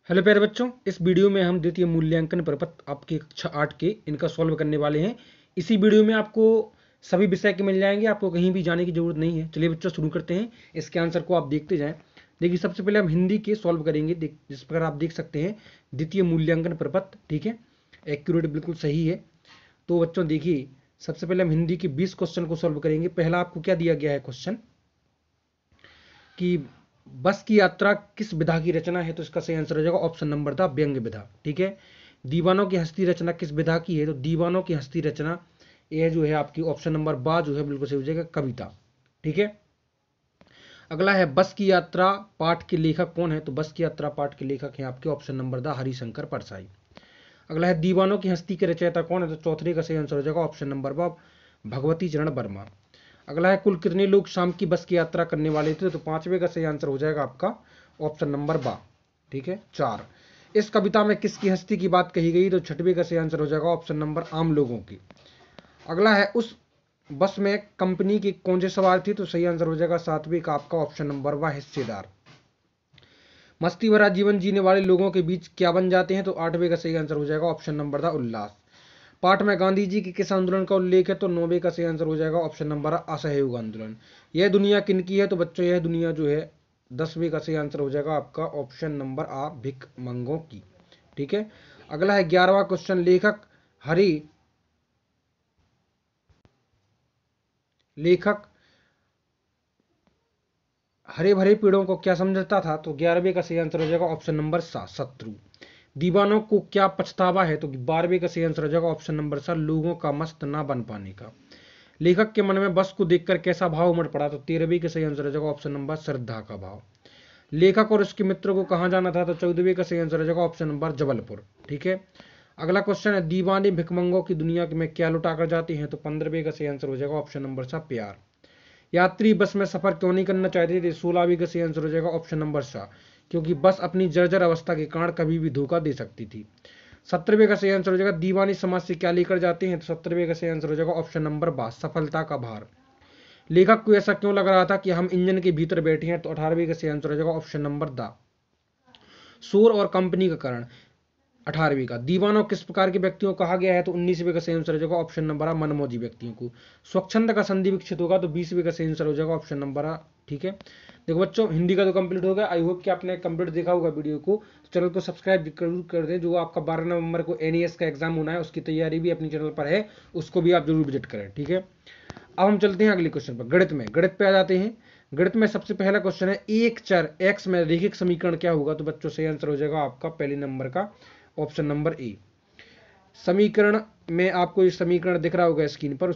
Hello प्यारे बच्चों, इस वीडियो में हम द्वितीय मूल्यांकन प्रपत्र आपके कक्षा 8 के इनका सॉल्व करने वाले हैं। इसी वीडियो में आपको सभी विषय के मिल जाएंगे, आपको कहीं भी जाने की जरूरत नहीं है। चलिए बच्चों शुरू करते हैं। इसके आंसर को आप देखते जाएं। देखिए सबसे पहले हम हिंदी के सॉल्व करेंगे। जिस प्रकार आप देख सकते हैं द्वितीय मूल्यांकन प्रपत्र, ठीक है, एक्यूरेट बिल्कुल सही है। तो बच्चों देखिए सबसे पहले हम हिंदी के 20 क्वेश्चन को सॉल्व करेंगे। पहला आपको क्या दिया गया है क्वेश्चन कि बस की यात्रा किस विधा की रचना है, तो इसका सही आंसर हो जाएगा ऑप्शन नंबर था व्यंग्य विधा। ठीक है। दीवानों की हस्ती रचना किस विधा की है, तो दीवानों की हस्ती रचना यह जो है आपकी ऑप्शन नंबर बा जो है बिल्कुल सही हो जाएगा कविता। ठीक है। अगला है बस की यात्रा पाठ के लेखक कौन है, तो बस की यात्रा पाठ के लेखक हैं आपके ऑप्शन नंबर दा हरिशंकर परसाई। अगला है दीवानों की हस्ती के रचयिता कौन है, तो चौथे का सही आंसर हो जाएगा ऑप्शन नंबर बा भगवती चरण वर्मा। अगला है कुल कितने लोग शाम की बस की यात्रा करने वाले थे, तो पांचवे का सही आंसर हो जाएगा आपका ऑप्शन नंबर बा। ठीक है। 4 इस कविता में किसकी हस्ती की बात कही गई, तो छठवें का सही आंसर हो जाएगा ऑप्शन नंबर आम लोगों की। अगला है उस बस में कंपनी के कौन से सवार थे, तो सही आंसर हो जाएगा सातवें का आपका ऑप्शन नंबर बा हिस्सेदार। मस्ती भरा जीवन जीने वाले लोगों के बीच क्या बन जाते हैं, तो आठवें का सही आंसर हो जाएगा ऑप्शन नंबर था उल्लास। पाठ में गांधी जी के किस आंदोलन का उल्लेख है, तो नौवे का सही आंसर हो जाएगा ऑप्शन नंबर असहयोग आंदोलन। यह दुनिया किनकी है, तो बच्चों यह दुनिया जो है 10वें का सही आंसर हो जाएगा आपका ऑप्शन नंबर आ भिकमंगों की। ठीक है। अगला है 11वां क्वेश्चन लेखक हरे भरे पेड़ों को क्या समझता था, तो 11वें का सही आंसर हो जाएगा ऑप्शन नंबर सा शत्रु। दीवानों को क्या पछतावा है, तो 12वें का सही आंसर हो जाएगा ऑप्शन नंबर सा लोगों का मस्त ना बन पाने का। लेखक के मन में बस को देखकर कैसा भाव उमड़ पड़ा, तो 13वें का सही आंसर हो जाएगा ऑप्शन नंबर श्रद्धा का भाव। लेखक और उसके मित्र को कहां जाना था, तो 14वें का सही आंसर हो जाएगा ऑप्शन नंबर जबलपुर। ठीक है। अगला क्वेश्चन है दीवाने भिकमंगों की दुनिया में क्या लुटा कर जाते हैं, तो 15वें का सही आंसर हो जाएगा ऑप्शन नंबर सा प्यार। यात्री बस में सफर क्यों नहीं करना चाहते थे, 16वीं का सही आंसर हो जाएगा ऑप्शन नंबर सा क्योंकि बस अपनी जर्जर अवस्था के कारण कभी भी धोखा दे सकती थी। 17वें का सही आंसर हो जाएगा दीवानी समाज से क्या लेकर जाते हैं, तो 17वें का सही आंसर हो जाएगा ऑप्शन नंबर बा सफलता का भार। लेखक को ऐसा क्यों लग रहा था कि हम इंजन के भीतर बैठे हैं, तो 18वें का सही आंसर हो जाएगा ऑप्शन नंबर दा शोर और कंपनी का कारण। 18वीं का दीवानों किस प्रकार के व्यक्तियों को कहा गया है, तो 19वें का सही आंसर हो जाएगा ऑप्शन नंबर आ मनमौजी व्यक्तियों को। स्वच्छंद का संधि विकसित होगा, तो 20वें का सही आंसर हो जाएगा ऑप्शन नंबर आ। ठीक है। देखो बच्चों हिंदी का तो कंप्लीट हो गया। आई होप कि आपने कंप्लीट देखा होगा वीडियो को। तो चैनल को सब्सक्राइब जरूर कर दें। जो आपका 12 नवंबर को NES का एग्जाम होना है उसकी तैयारी भी अपनी चैनल पर है, उसको भी आप जरूर विजिट करें। ठीक है। अब हम चलते हैं अगले क्वेश्चन पर। गणित पे आ जाते हैं। गणित में सबसे पहला क्वेश्चन है एक चर x में रैखिक समीकरण क्या होगा, तो बच्चों सही आंसर हो जाएगा आपका पहले नंबर का ऑप्शन नंबर ए। समीकरण में आपको ये समीकरण दिख रहा होगा स्क्रीन पर,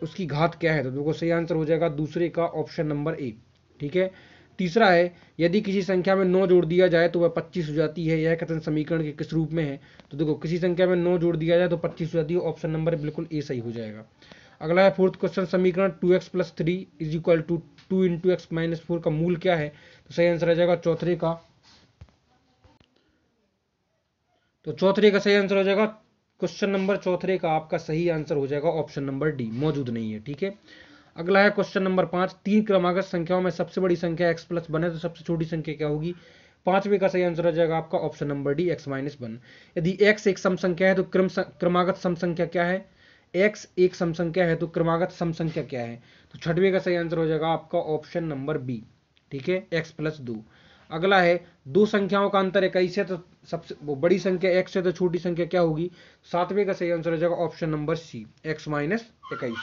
उसकी घात क्या है, तो देखो सही आंसर हो जाएगा दूसरे का ऑप्शन नंबर ए। ठीक है। तीसरा है यदि किसी संख्या में 9 जोड़ दिया जाए तो वह 25 हो जाती है। यह कथन समीकरण के किस रूप में है, तो देखो किसी संख्या में 9 जोड़ दिया जाए तो 25 हो जाती है। ऑप्शन नंबर बिल्कुल ए सही हो जाएगा। अगला है फोर्थ क्वेश्चन समीकरण 2x + 3 = 2 × x - 4 का मूल क्या है, तो सही आंसर आ जाएगा चौथे का। तो चौथे का सही आंसर हो जाएगा क्वेश्चन नंबर चौथे का आपका सही आंसर हो जाएगा ऑप्शन नंबर डी मौजूद नहीं है। ठीक है। अगला है क्वेश्चन नंबर 5 तीन क्रमागत संख्याओं में सबसे बड़ी संख्या x + 1 है, तो सबसे छोटी संख्या क्या होगी। पांचवे का सही आंसर हो जाएगा आपका ऑप्शन नंबर डी x - 1। यदि x एक सम संख्या है तो क्रमागत सम संख्या क्या है, x एक सम संख्या है तो क्रमागत सम संख्या क्या है, तो छठवें का सही आंसर हो जाएगा आपका ऑप्शन नंबर बी। ठीक है। x + 2। अगला है दो संख्याओं का अंतर 21 है, तो सबसे वो बड़ी संख्या x है तो छोटी संख्या क्या होगी, सातवें का सही आंसर हो जाएगा ऑप्शन नंबर सी x - 21।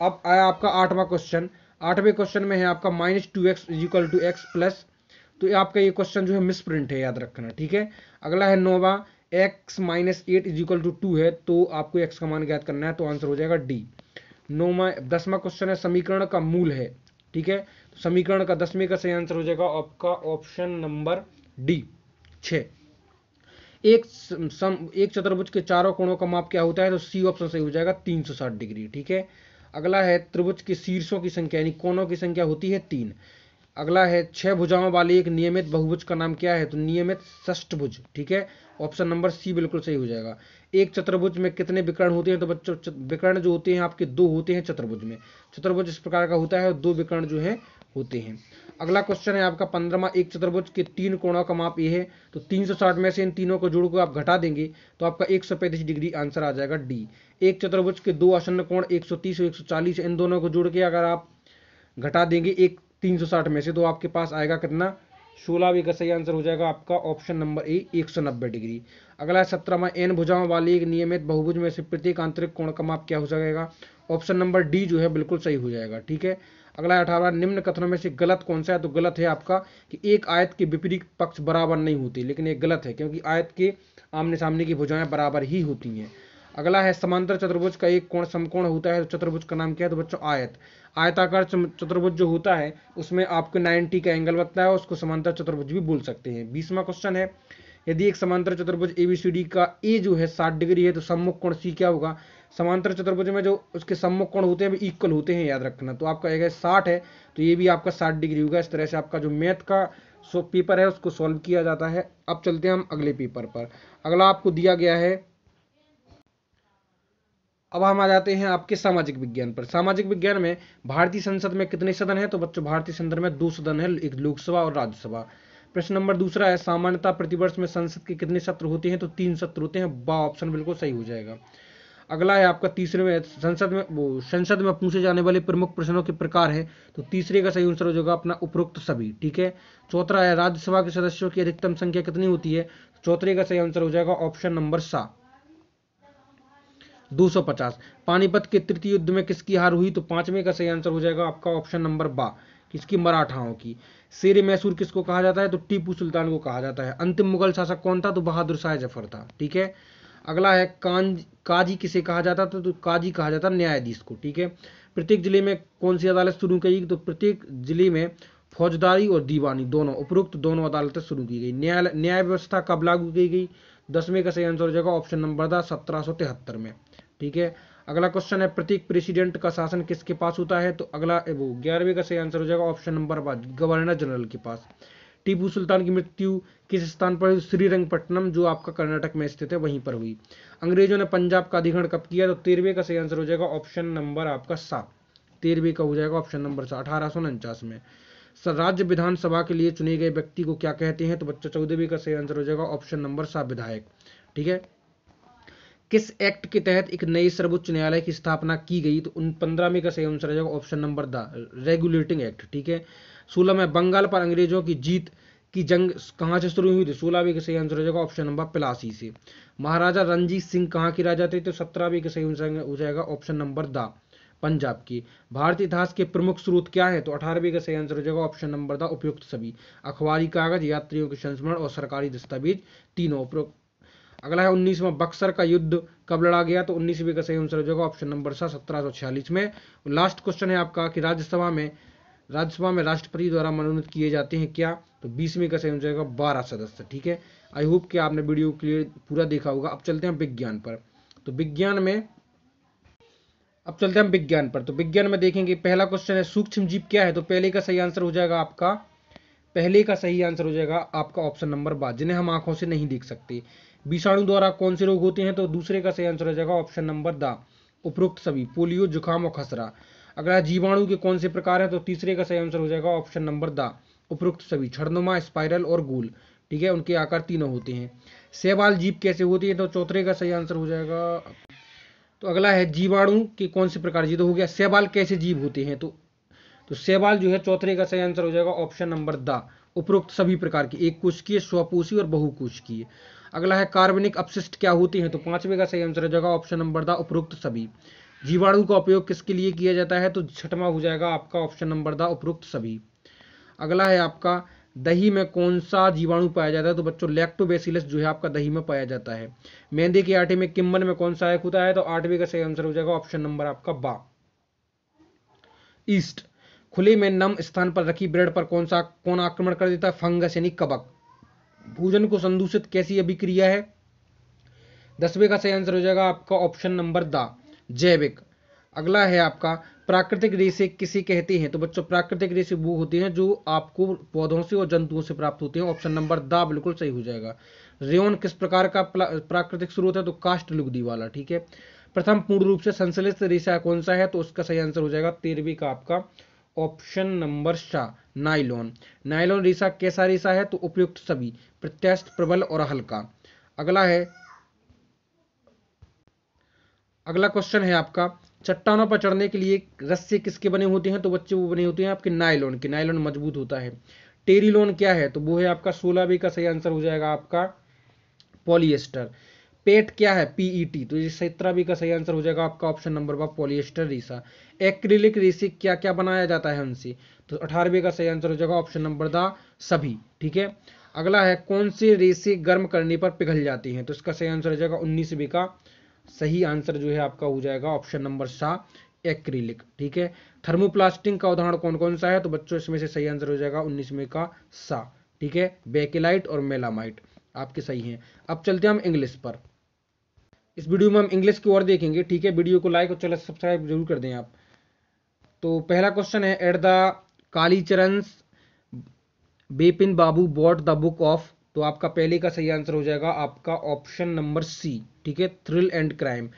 अब आया आपका 8वां क्वेश्चन। 8वें क्वेश्चन में है आपका -2x = x प्लस, तो आपका ये क्वेश्चन जो है मिसप्रिंट है, याद रखना। ठीक है। अगला है 9वां x - 8 = 2 है, तो आपको x का मान ज्ञात करना है, तो आंसर हो जाएगा डी 9वां। 10वां क्वेश्चन है समीकरण का मूल है। ठीक है। तो समीकरण का 10वें का सही आंसर हो जाएगा आपका ऑप्शन नंबर डी 6। एक चतुर्भुज के चारों कोणों का माप क्या होता है, तो सी ऑप्शन सही हो जाएगा 360 डिग्री। ठीक है। अगला है त्रिभुज के शीर्षों की संख्या यानी कोणों की संख्या होती है 3। अगला है 6 भुजाओं वाले एक नियमित बहुभुज का नाम क्या है, तो नियमित षष्ठभुज। ठीक है। ऑप्शन नंबर सी बिल्कुल सही हो जाएगा। एक चतुर्भुज में कितने विकर्ण होते हैं, तो बच्चों विकर्ण जो होते हैं आपके दो होते हैं चतुर्भुज में। चतुर्भुज इस प्रकार का होता है और दो विकर्ण जो है होते हैं। अगला क्वेश्चन है आपका 15वां, एक चतुर्भुज के 3 कोणों का माप ये है, तो 360 में से इन तीनों को जोड़ को आप घटा देंगे तो आपका 135 डिग्री आंसर आ जाएगा डी। एक चतुर्भुज के 2 आसन्न कोण 130 और 140, इन दोनों को जोड़ के अगर आप घटा देंगे एक 360 में से तो आपके पास आएगा कितना, 16 भी का सही आंसर हो जाएगा आपका ऑप्शन नंबर ए 190 डिग्री। अगला है 17वां, एन भुजाओं वाली एक नियमित बहुभुज में से प्रत्येक आंतरिक कोण का माप क्या हो जाएगा, ऑप्शन नंबर डी जो है बिल्कुल सही हो जाएगा। ठीक है। अगला है 18वां, निम्न कथनों में से गलत कौन सा है, तो गलत है आपका कि एक आयत के विपरीत पक्ष बराबर नहीं होते, लेकिन एक गलत है क्योंकि आयत के आमने सामने की भुजाएं बराबर ही होती हैं। अगला है समांतर चतुर्भुज का एक कोण समकोण होता है, तो चतुर्भुज का नाम क्या है, तो बच्चों आयत। आयताकार चतुर्भुज जो होता है उसमें आपको 90 का एंगल बनता है, उसको समांतर चतुर्भुज भी बोल सकते हैं। 20वां क्वेश्चन है, यदि एक समांतर चतुर्भुज एबीसीडी का ए जो है 60 डिग्री है तो सम्मुख कोण सी क्या होगा। समांतर चतुर्भुज में जो उसके सम्मुख कोण होते हैं वो इक्वल होते हैं, याद रखना। तो आपका अगर 60 है तो ये भी आपका 60 डिग्री होगा। इस तरह से आपका जो मैथ का पेपर है उसको सॉल्व किया जाता है। अब चलते हैं हम अगले पेपर पर। अगला आपको दिया गया है, अब हम आ जाते हैं आपके सामाजिक विज्ञान पर। सामाजिक विज्ञान में भारतीय संसद में कितने सदन हैं, तो बच्चों भारतीय संसद में 2 सदन है, एक लोकसभा और राज्यसभा। प्रश्न नंबर दूसरा है, सामान्यतः प्रतिवर्ष में संसद के कितने सत्र होते हैं, तो 3 सत्र होते हैं। बा ऑप्शन बिल्कुल सही हो जाएगा। अगला है आपका तीसरे में, संसद में पूछे जाने वाले प्रमुख प्रश्नों के प्रकार है, तो तीसरे का सही आंसर हो जाएगा अपना उपरोक्त सभी। ठीक है। चौथा है, राज्यसभा के सदस्यों की अधिकतम संख्या कितनी होती है, चौथे का सही आंसर हो जाएगा ऑप्शन नंबर सा 250। पानीपत के तृतीय युद्ध में किसकी हार हुई, तो पांचवें का सही आंसर हो जाएगा आपका ऑप्शन नंबर बा, किसकी, मराठाओं की। शेर मैसूर किसको कहा जाता है, तो टीपू सुल्तान को कहा जाता है। अंतिम मुगल शासक कौन था, तो बहादुर शाह जफर था। ठीक है। अगला है काजी किसे कहा जाता था, तो काजी कहा जाता न्यायाधीश को। ठीक है। प्रत्येक जिले में कौन सी अदालत शुरू की गई, तो प्रत्येक जिले में फौजदारी और दीवानी दोनों उपरोक्त दोनों अदालतें शुरू की गई। न्याय व्यवस्था कब लागू की गई, 10वें का सही आंसर हो जाएगा ऑप्शन नंबर दा 1773 में। ठीक है। अगला क्वेश्चन है, प्रत्येक प्रेसिडेंट का शासन किसके पास होता है, तो अगला वो 11वें का सही आंसर हो जाएगा ऑप्शन नंबर 5 गवर्नर जनरल के पास। टीपू सुल्तान की मृत्यु किस स्थान पर हुई, श्रीरंगपट्टनम जो आपका कर्नाटक में स्थित है वहीं पर हुई। अंग्रेजों ने पंजाब का अधिग्रहण कब किया, तो 13वें का सही आंसर हो जाएगा ऑप्शन नंबर आपका 7, 13वें का हो जाएगा ऑप्शन नंबर 7 1849 में। राज्य विधानसभा के लिए चुने गए व्यक्ति को क्या कहते हैं, तो बच्चों 14वें का सही आंसर हो जाएगा ऑप्शन नंबर 7 विधायक। ठीक है। किस एक्ट के तहत एक नए सर्वोच्च न्यायालय की स्थापना की गई, तो 15वें का सही आंसर हो जाएगा option number the regulating act. ठीक है। 16 में बंगाल पर अंग्रेजों की जीत की जंग कहां से शुरू हुई थी, 16वीं का सही आंसर हो जाएगा ऑप्शन नंबर प्लासी से। महाराजा रणजीत सिंह कहां के राजा थे, तो 17वीं का सही आंसर हो जाएगा ऑप्शन नंबर द पंजाब की। भारतीय इतिहास के प्रमुख स्रोत क्या है, तो 18वीं का सही आंसर हो जाएगा ऑप्शन नंबर द उपयुक्त सभी। अखबारी कागज, यात्रियों के संस्मरण और सरकारी दस्तावेज तीनों उपयुक्त। अगला है 19वां, बक्सर का युद्ध कब लड़ा गया, तो 19वीं का सही आंसर हो जाएगा ऑप्शन नंबर 1746 में। लास्ट क्वेश्चन है आपका कि राज्यसभा में राष्ट्रपति द्वारा मनोनीत किए जाते हैं क्या, तो 20वीं का सही हो जाएगा 12 सदस्य। ठीक है। आई होप कि आपने वीडियो क्लियर पूरा देखा होगा। अब चलते हैं विज्ञान पर। तो विज्ञान में देखेंगे पहला क्वेश्चन है, सूक्ष्म जीव क्या है, तो पहले का सही आंसर हो जाएगा आपका ऑप्शन नंबर 12 जिन्हें हम आंखों से नहीं देख सकते। विषाणु द्वारा कौन से रोग होते हैं, तो दूसरे का सही आंसर हो जाएगा ऑप्शन नंबर द उपरोक्त सभी, पोलियो, जुकाम और खसरा। अगला जीवाणु के कौन से प्रकार है, तो तीसरे का सही आंसर हो जाएगा ऑप्शन नंबर द उपरोक्त सभी, छद्मनुमा, स्पाइरल और गोल। ठीक है। उनके आकार तीनों होते हैं। शैवाल जीव कैसे होती है, तो चौथे का सही आंसर हो जाएगा। तो अगला है जीवाणु के कौन से प्रकार, ये तो हो गया। शैवाल कैसे जीव होते हैं, तो शैवाल जो है चौथे का सही आंसर हो जाएगा ऑप्शन नंबर द उपरोक्त सभी प्रकार की, एक कोशिकीय, स्वपोषी और बहुकोशिकीय। अगला है कार्बनिक अपशिष्ट क्या होते हैं, तो 5वें का सही आंसर हो जाएगा ऑप्शन नंबर द उपरोक्त सभी। जीवाणु का उपयोग किसके लिए किया जाता है, तो 6वां हो जाएगा आपका ऑप्शन नंबर द उपरोक्त सभी। अगला है आपका दही में कौन सा जीवाणु पाया जाता है, तो बच्चों लैक्टोबैसिलस जो है आपका दही में पाया जाता है। मैदे के आटे में किम्बन में कौन सा एक होता है, तो 8वें का सही आंसर हो जाएगा ऑप्शन नंबर आपका बा ईस्ट। खुले में नम स्थान पर रखी ब्रेड पर कौन आक्रमण कर देता है, फंगस यानी कवक। भोजन को संदूषित कैसी अभिक्रिया है, 10वें का सही आंसर हो जाएगा आपका ऑप्शन नंबर द जैविक। अगला है आपका प्राकृतिक रेशे किसे कहते हैं, तो बच्चों प्राकृतिक रेशे वो होते हैं जो आपको पौधों से और जंतुओं से प्राप्त होते हैं, ऑप्शन नंबर द बिल्कुल सही हो जाएगा। रेयन किस प्रकार का प्राकृतिक स्रोत है, तो कास्ट लुगदी वाला। ठीक है। प्रथम पूर्ण रूप से संश्लेषित रेशा कौन सा है, तो उसका सही आंसर हो जाएगा 13वीं का आपका ऑप्शन नंबर सा नाइलॉन। नाइलॉन रेशा कैसा रेशा है? तो उपयुक्त सभी, प्रत्यास्थ, प्रबल और हल्का। अगला क्वेश्चन है आपका, चट्टानों पर चढ़ने के लिए रस्से किसके बने होते हैं? तो बच्चे वो बने होते हैं आपके नायलॉन के। नायलॉन मजबूत होता है। टेरिलॉन क्या है? तो वो है आपका 16 का सही आंसर हो जाएगा आपका पॉलिएस्टर। पेट क्या है? पीईटी। तो ये 17 का सही आंसर हो जाएगा आपका ऑप्शन नंबर 1 पॉलिएस्टर रेशा। एक्रिलिक रेसे क्या क्या बनाया जाता है उनसे? तो 18 का सही आंसर हो जाएगा ऑप्शन नंबर द सभी। ठीक है। अगला है, कौन से रेसे गर्म करने पर पिघल जाती हैं? तो इसका सही आंसर हो जाएगा 19 का सही आंसर जो है आपका हो जाएगा ऑप्शन नंबर सा एक्रिलिक। ठीक है। थर्मोप्लास्टिक का उदाहरण कौन कौन सा है? तो बच्चों इसमें से सही आंसर हो जाएगा 19 का सा। ठीक है। बेकेलाइट और मेलामाइट आपके सही हैं। अब चलते हैं हम इंग्लिश पर। इस वीडियो में हम इंग्लिश की ओर देखेंगे। ठीक है। वीडियो को लाइक और चैनल सब्सक्राइब जरूर कर दें आप। तो पहला क्वेश्चन है, at the Kalicharan Bipin Babu bought the book of. तो आपका पहले का सही आंसर हो जाएगा आपका ऑप्शन नंबर सी। ठीक है, थ्रिल एंड क्राइम।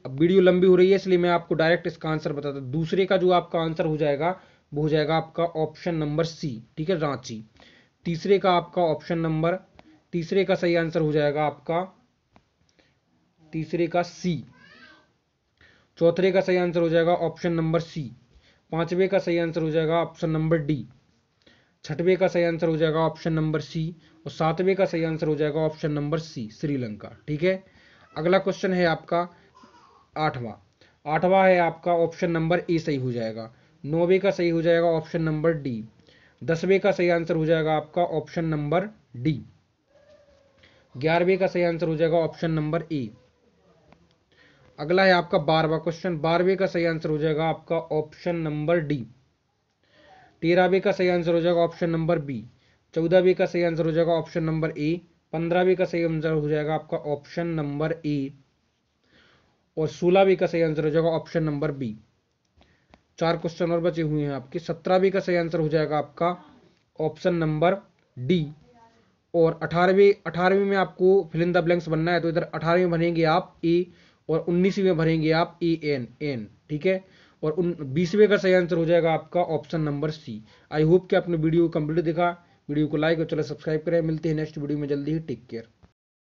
अब वीडियो लंबी हो रही है इसलिए मैं आपको डायरेक्ट इसका आंसर बताता हूं। दूसरे का जो आपका आंसर हो जाएगा वो हो जाएगा आपका ऑप्शन नंबर सी। ठीक है, रांची। तीसरे का आपका ऑप्शन नंबर, तीसरे का सही आंसर हो जाएगा आपका तीसरे का सी। चौथे का सही आंसर हो जाएगा ऑप्शन नंबर सी। पांचवे का सही आंसर हो जाएगा ऑप्शन नंबर डी। छठवें का सही आंसर हो जाएगा ऑप्शन नंबर सी। और सातवें का सही आंसर हो जाएगा ऑप्शन नंबर सी, श्रीलंका। ठीक है। अगला क्वेश्चन है आपका आठवां। आठवां है आपका ऑप्शन नंबर ए सही हो जाएगा। नौवे का सही हो जाएगा ऑप्शन नंबर डी। 10वें का सही आंसर हो जाएगा आपका ऑप्शन नंबर डी। 11वें का सही आंसर हो जाएगा ऑप्शन नंबर ए। अगला है आपका 12वां क्वेश्चन। 12वें का सही आंसर हो जाएगा आपका ऑप्शन नंबर डी। 13वें का सही आंसर हो जाएगा ऑप्शन नंबर बी। 14वें का सही आंसर हो जाएगा ऑप्शन नंबर ए। 15वें का सही आंसर हो जाएगा आपका ऑप्शन नंबर ए। और 16वें का सही आंसर हो जाएगा ऑप्शन नंबर बी। 4 क्वेश्चन और बचे हुए हैं आपके। 17वें का सही आंसर हो जाएगा आपका ऑप्शन नंबर डी। और 18वें में आपको फिल इन द ब्लैंक्स बनना है, तो इधर 18वें में भरेंगे आप ए और 19वें में भरेंगे आप ए एन एन। ठीक है। और 20वें का सही आंसर हो जाएगा आपका option number C. I hope कि आपने वीडियो कंप्लीट देखा। वीडियो को लाइक और चलो सब्सक्राइब करें। मिलते हैं नेक्स्ट वीडियो में जल्दी ही। Take care.